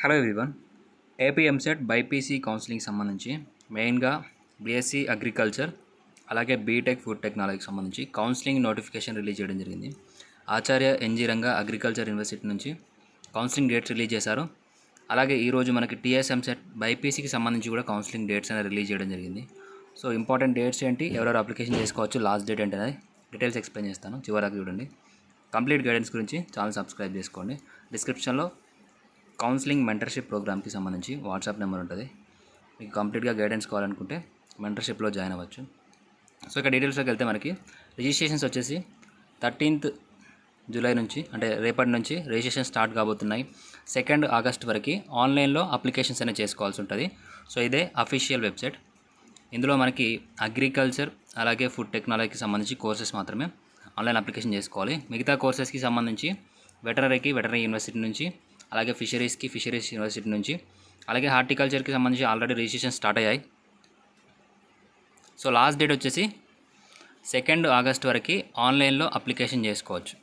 Hello everyone. AP EAMCET BiPC counselling సంబంధించి మెయిన్గా BSc agriculture అలాగే బీటెక్ ఫుడ్ టెక్నాలజీకి సంబంధించి కౌన్సిలింగ్ నోటిఫికేషన్ రిలీజ్ చేయడం జరిగింది. ఆచార్య ఎన్జీ రంగా అగ్రికల్చర్ యూనివర్సిటీ నుంచి కౌన్సిలింగ్ డేట్స్ రిలీజ్ చేశారు. అలాగే ఈరోజు మనకి టీఎస్ ఎంసెట్ బైపీసీకి సంబంధించి కూడా కౌన్సిలింగ్ డేట్స్ అనేది రిలీజ్ చేయడం జరిగింది. సో ఇంపార్టెంట్ డేట్స్ ఏంటి, ఎవరెవరు అప్లికేషన్ చేసుకోవచ్చు, లాస్ట్ డేట్ ఏంటి అనేది డీటెయిల్స్ ఎక్స్ప్లెయిన్ చేస్తాను. చివరికి చూడండి. కంప్లీట్ గైడెన్స్ గురించి ఛానల్ సబ్స్క్రైబ్ చేసుకోండి. డిస్క్రిప్షన్లో కౌన్సిలింగ్ మెంటర్షిప్ ప్రోగ్రామ్కి సంబంధించి వాట్సాప్ నెంబర్ ఉంటుంది. మీకు కంప్లీట్గా గైడెన్స్ కావాలనుకుంటే మెంటర్షిప్లో జాయిన్ అవ్వచ్చు. సో ఇక్కడ డీటెయిల్స్లోకి వెళ్తే మనకి రిజిస్ట్రేషన్స్ వచ్చేసి 13th జూలై నుంచి, అంటే రేపటి నుంచి రిజిస్ట్రేషన్ స్టార్ట్ కాబోతున్నాయి. 2nd ఆగస్ట్ వరకు ఆన్లైన్లో అప్లికేషన్స్ అనేవి చేసుకోవాల్సి ఉంటుంది. సో ఇదే అఫీషియల్ వెబ్సైట్. ఇందులో మనకి అగ్రికల్చర్ అలాగే ఫుడ్ టెక్నాలజీకి సంబంధించి కోర్సెస్ మాత్రమే ఆన్లైన్ అప్లికేషన్ చేసుకోవాలి. మిగతా కోర్సెస్కి సంబంధించి వెటనరీ యూనివర్సిటీ నుంచి, అలాగే ఫిషరీస్ యూనివర్సిటీ నుంచి, అలాగే హార్టికల్చర్కి సంబంధించి ఆల్రెడీ రిజిస్ట్రేషన్ స్టార్ట్ అయ్యాయి. సో లాస్ట్ డేట్ వచ్చేసి 2nd ఆగస్ట్ వరకు ఆన్లైన్లో అప్లికేషన్ చేసుకోవచ్చు.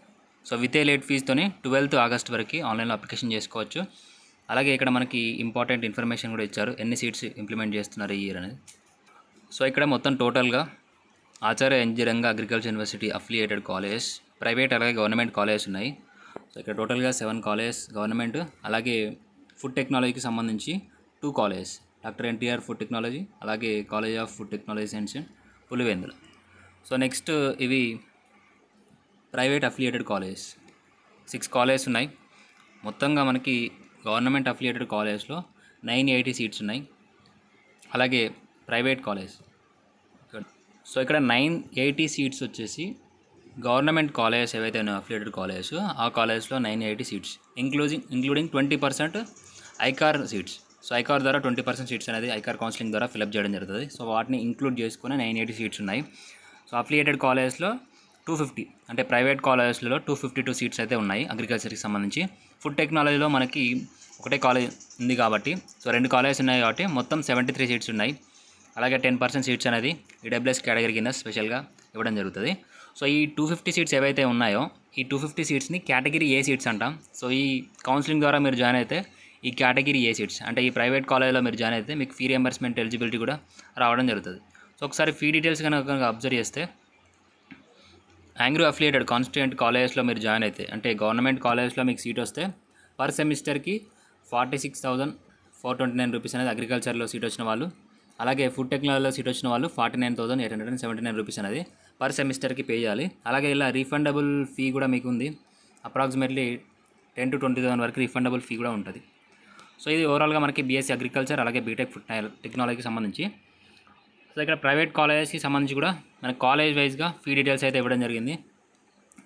సో విత్ ఏ లేట్ ఫీజుతోని 12th ఆగస్ట్ వరకు ఆన్లైన్లో అప్లికేషన్ చేసుకోవచ్చు. అలాగే ఇక్కడ మనకి ఇంపార్టెంట్ ఇన్ఫర్మేషన్ కూడా ఇచ్చారు, ఎన్ని సీట్స్ ఇంప్లిమెంట్ చేస్తున్నారు ఈ ఇయర్ అనేది. సో ఇక్కడ మొత్తం టోటల్గా Acharya NG Ranga agriculture university affiliated colleges, private అలాగే గవర్నమెంట్ కాలేజెస్ ఉన్నాయి. సో ఇక్కడ టోటల్గా 7 కాలేజెస్ గవర్నమెంట్, అలాగే ఫుడ్ టెక్నాలజీకి సంబంధించి 2 colleges, doctor NTR food technology, అలాగే college of food technology science Pulivendula. So next ఇవి ప్రైవేట్ అఫిలియేటెడ్ కాలేజెస్, 6 కాలేజెస్ ఉన్నాయి. మొత్తంగా మనకి గవర్నమెంట్ అఫిలియేటెడ్ కాలేజెస్లో 980 సీట్స్ ఉన్నాయి. అలాగే ప్రైవేట్ కాలేజ్, సో ఇక్కడ 980 సీట్స్ వచ్చేసి గవర్నమెంట్ కాలేజెస్ ఏవైతే ఉన్నాయో అఫిలియేటెడ్ కాలేజెస్, ఆ కాలేజ్లో 980 seats including 20% ICAR seats. So ICAR ద్వారా 20% సీట్స్ అనేది ఐకార్ కౌన్సిలింగ్ ద్వారా ఫిలప్ చేయడం జరుగుతుంది. సో వాటిని ఇంక్లూడ్ చేసుకుని 980 సీట్స్ ఉన్నాయి. సో అఫిలియేటెడ్ కాలేజెస్లో 250, అంటే ప్రైవేట్ కాలేజెస్లో 252 సీట్స్ అయితే ఉన్నాయి అగ్రికల్చర్కి సంబంధించి. ఫుడ్ టెక్నాలజీలో మనకి ఒకటే కాలేజ్ ఉంది కాబట్టి, సో 2 కాలేజెస్ ఉన్నాయి కాబట్టి మొత్తం 73 సీట్స్ ఉన్నాయి. అలాగే 10% సీట్స్ అనేది ఈడబ్ల్యూఎస్ కేటగిరీ కింద స్పెషల్గా ఇవ్వడం జరుగుతుంది. సో ఈ 250 సీట్స్ ఏవైతే ఉన్నాయో, ఈ 250 సీట్స్ని కేటగిరీ ఏ సీట్స్ అంటాం. సో ఈ కౌన్సిలింగ్ ద్వారా మీరు జాయిన్ అయితే ఈ కేటగిరీ ఏ సీట్స్, అంటే ఈ ప్రైవేట్ కాలేజ్లో మీరు జాయిన్ అయితే మీకు ఫీ రియంబర్స్మెంట్ ఎలిజిబిలిటీ కూడా రావడం జరుగుతుంది. సో ఒకసారి ఫీ డీటెయిల్స్ కనుక అబ్జర్వ్ చేస్తే, యాంగ్రో అఫిలియేటెడ్ కాన్స్టిట్యూయెంట్ కాలేజెస్లో మీరు జాయిన్ అయితే, అంటే గవర్నమెంట్ కాలేజ్లో మీకు సీట్ వస్తే పర్ సెమిస్టర్కి 46,429 రూపీస్ అనేది అగ్రికల్చర్లో సీట్ వచ్చిన వాళ్ళు, అలాగే ఫుడ్ టెక్నాలజీలో సీట్ వచ్చిన వాళ్ళు 49,879 రూపీస్ అనేది పర్ సెమిస్టర్కి పే చేయాలి. అలాగే ఇలా రీఫండబుల్ ఫీ కూడా మీకు ఉంది, అప్రాక్సిమేట్లీ 10 to 20,000 వరకు రీఫండబుల్ ఫీ కూడా ఉంటుంది. సో ఇది ఓవరాల్గా మనకి బీఎస్సీ అగ్రికల్చర్ అలాగే బీటెక్ ఫుడ్ టెక్నాలజీకి సంబంధించి. సో ఇక్కడ ప్రైవేట్ కాలేజెస్కి సంబంధించి కూడా మనకి కాలేజ్ వైజ్గా ఫీ డీటెయిల్స్ అయితే ఇవ్వడం జరిగింది.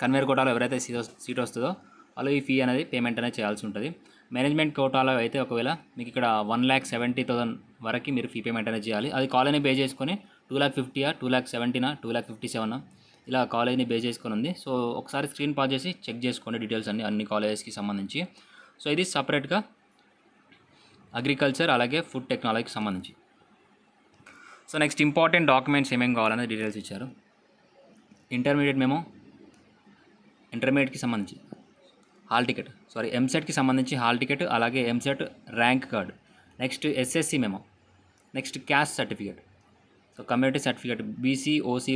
కన్వేర్ కోటాలో ఎవరైతే సీట్ వస్తుందో వాళ్ళు ఈ ఫీ అనేది పేమెంట్ అనేది చేయాల్సి ఉంటుంది. మేనేజ్మెంట్ కోటాలో అయితే ఒకవేళ మీకు ఇక్కడ 1,70,000 వరకు మీరు ఫీ పేమెంట్ అనేది చేయాలి. అది కాలేజ్ని బే చేసుకొని 2,50,000, 2,70,000, 2,57,000 ఇలా కాలేజ్ని బే చేసుకొని ఉంది. సో ఒకసారి స్క్రీన్ పాస్ చేసి చెక్ చేసుకోండి డీటెయిల్స్ అన్ని కాలేజెస్కి సంబంధించి. సో ఇది సపరేట్గా అగ్రికల్చర్ అలాగే ఫుడ్ టెక్నాలజీకి సంబంధించి. సో నెక్స్ట్ ఇంపార్టెంట్ డాక్యుమెంట్స్ ఏమేమి కావాలనే డీటెయిల్స్ ఇచ్చారు. ఇంటర్మీడియట్కి సంబంధించి ఎంసెట్కి సంబంధించి హాల్ టికెట్, అలాగే EAMCET rank card, next SSC memo, next caste certificate, so community certificate. BC OC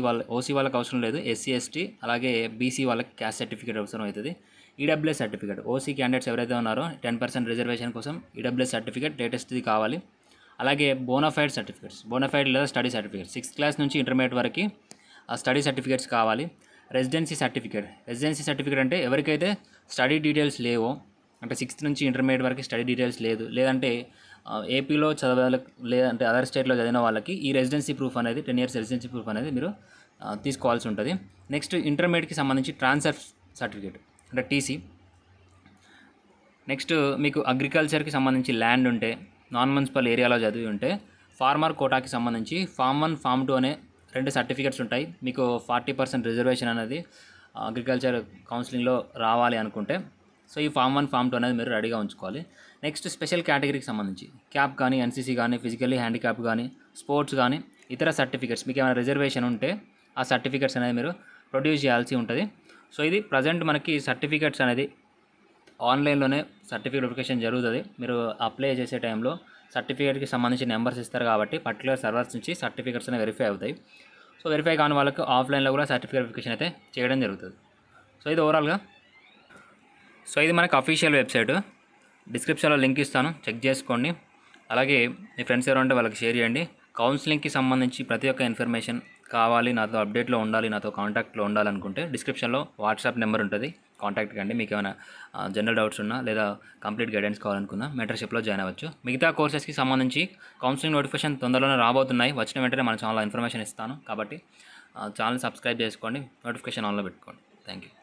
వాళ్ళకి అవసరం లేదు, ఎస్సీ ఎస్టీ అలాగే బీసీ వాళ్ళకి క్యాస్ట్ సర్టిఫికేట్ అవసరం అవుతుంది. ఈడబ్ల్యూఎస్ సర్టిఫికేట్, ఓసీ క్యాండిడేట్స్ ఎవరైతే ఉన్నారో 10% రిజర్వేషన్ కోసం ఈడబ్ల్యూఎస్ సర్టిఫికేట్ లేటెస్ట్ది కావాలి. అలాగే బోనాఫైడ్ సర్టిఫికేట్స్, బోనాఫైడ్ లేదా స్టడీ సర్టిఫికేట్ 6th క్లాస్ నుంచి ఇంటర్మీడియట్ వరకు ఆ స్టడీ సర్టిఫికేట్స్ కావాలి. రెసిడెన్సీ సర్టిఫికేట్ అంటే ఎవరికైతే స్టడీ డీటెయిల్స్ లేవో, అంటే 6th నుంచి ఇంటర్మీడియట్ వరకు స్టడీ డీటెయిల్స్ లేదంటే ఏపీలో చదవాలి, లేదంటే అదర్ స్టేట్లో చదివిన వాళ్ళకి ఈ రెసిడెన్సీ ప్రూఫ్ అనేది 10 years రెసిడెన్సీ ప్రూఫ్ అనేది మీరు తీసుకోవాల్సి ఉంటుంది. నెక్స్ట్ ఇంటర్మీడియట్కి సంబంధించి ట్రాన్స్ఫర్ సర్టిఫికేట్ అంటే టీసీ. నెక్స్ట్ మీకు అగ్రికల్చర్కి సంబంధించి ల్యాండ్ ఉంటే, నాన్ మున్సిపల్ ఏరియాలో చదివి ఉంటే, ఫార్మర్ కోటాకి సంబంధించి ఫామ్ 1, ఫామ్ 2 అనే 2 సర్టిఫికేట్స్ ఉంటాయి. మీకు 40% రిజర్వేషన్ అనేది అగ్రికల్చర్ కౌన్సిలింగ్లో రావాలి అనుకుంటే, సో ఈ ఫామ్ 1, ఫామ్ 2 అనేది మీరు రెడీగా ఉంచుకోవాలి. నెక్స్ట్ స్పెషల్ కేటగిరీకి సంబంధించి క్యాప్ కానీ, ఎన్సీసీ కానీ, ఫిజికల్లీ హ్యాండిక్యాప్ కానీ, స్పోర్ట్స్ కానీ, ఇతర సర్టిఫికేట్స్ మీకు ఏమైనా రిజర్వేషన్ ఉంటే ఆ సర్టిఫికేట్స్ అనేది మీరు ప్రొడ్యూస్ చేయాల్సి ఉంటుంది. సో ఇది ప్రజెంట్ మనకి సర్టిఫికేట్స్ అనేది ఆన్లైన్లోనే సర్టిఫికేట్ వెరిఫికేషన్ జరుగుతుంది. మీరు అప్లై చేసే టైంలో సర్టిఫికేట్కి సంబంధించి నెంబర్స్ ఇస్తారు కాబట్టి పర్టికులర్ సర్వర్స్ నుంచి సర్టిఫికేట్స్ అనేవి వెరిఫై అవుతాయి. సో వెరిఫై కాని వాళ్ళకి ఆఫ్లైన్లో కూడా సర్టిఫికేట్ వెరిఫికేషన్ అయితే చేయడం జరుగుతుంది. సో ఇది ఓవరాల్గా. సో ఇది మనకి అఫీషియల్ వెబ్సైట్. డిస్క్రిప్షన్లో లింక్ ఇస్తాను, చెక్ చేసుకోండి. అలాగే మీ ఫ్రెండ్స్ ఎవరు ఉంటే వాళ్ళకి షేర్ చేయండి. కౌన్సిలింగ్కి సంబంధించి ప్రతి ఒక్క ఇన్ఫర్మేషన్ కావాలి, నాతో అప్డేట్లో ఉండాలి, నాతో కాంటాక్ట్లో ఉండాలనుకుంటే డిస్క్రిప్షన్లో వాట్సాప్ నెంబర్ ఉంటుంది, కాంటాక్ట్ కండి. మీకు ఏమైనా జనరల్ డౌట్స్ ఉన్నా లేదా కంప్లీట్ గైడెన్స్ కావాలనుకున్నా మెంటర్షిప్లో జాయిన్ అవ్వచ్చు. మిగతా కోర్సెస్కి సంబంధించి కౌన్సిలింగ్ నోటిఫికేషన్ తొందరలోనే రాబోతున్నాయి. వచ్చిన వెంటనే మన ఛానల్లో ఇన్ఫర్మేషన్ ఇస్తాను. కాబట్టి ఛానల్ సబ్స్క్రైబ్ చేసుకోండి, నోటిఫికేషన్ ఆన్లో పెట్టుకోండి. Thank you.